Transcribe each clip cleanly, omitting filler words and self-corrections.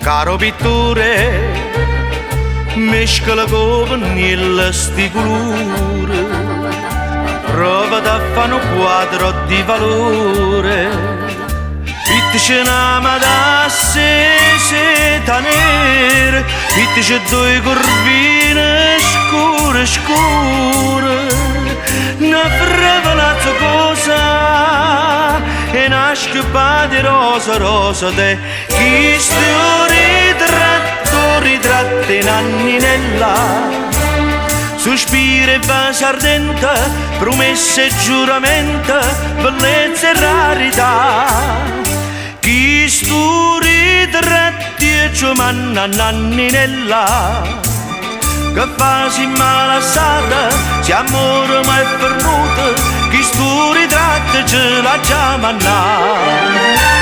Caro pittore, mescola con il sti colore, prova da fare un quadro di valore. Pittici una madasse seta nera, pittici due corvine scure scure, una fravolazza cosa e una schiuppa di rosa rosa te. Chi sto ritratto in anninella, sospiro e vasi ardente, promesse e giuramento, bellezza e rarità. Chi sto ritratti e ci manna nanninella, che fasi malassata, se amore mai perduto, chi sto ritratto ce l'ha già mannato.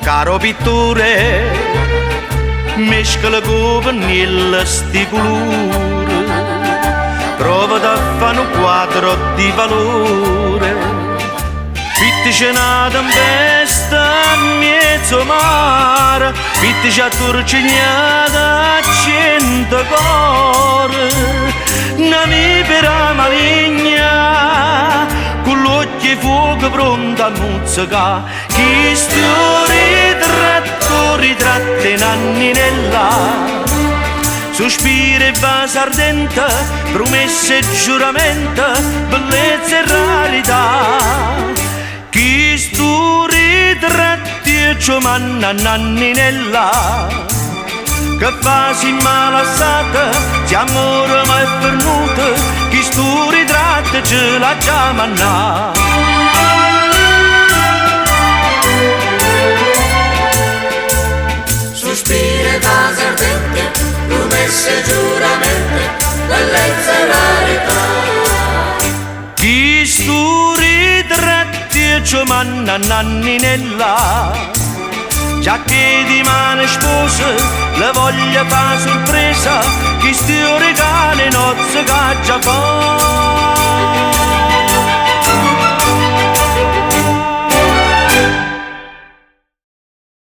Caro pittore, mescola con il sti colore, prova da fare un quadro di valore. Pittici una tempesta in mezzo mare, pittici a turcignata a 100 cuore, una mipera maligna, con l'occhio fuoco pronto a muzzica. Chi sto ritratto in anninella, sospiro e vasi ardente, promesse e giuramento, bellezza e rarità. Chi sto ritratti e ci manna nanninella, che fasi malassata, se amore mai perduto, chi sto ritratto ce l'ha già mannato. Sospiro e vasi ardente, promesse e giuramenti, bellezza e rarità. Chi sto ritratti e ci manna nanninella, già che di mano sposa la voglia fa sorpresa, chi sto regalo nozze che già fa.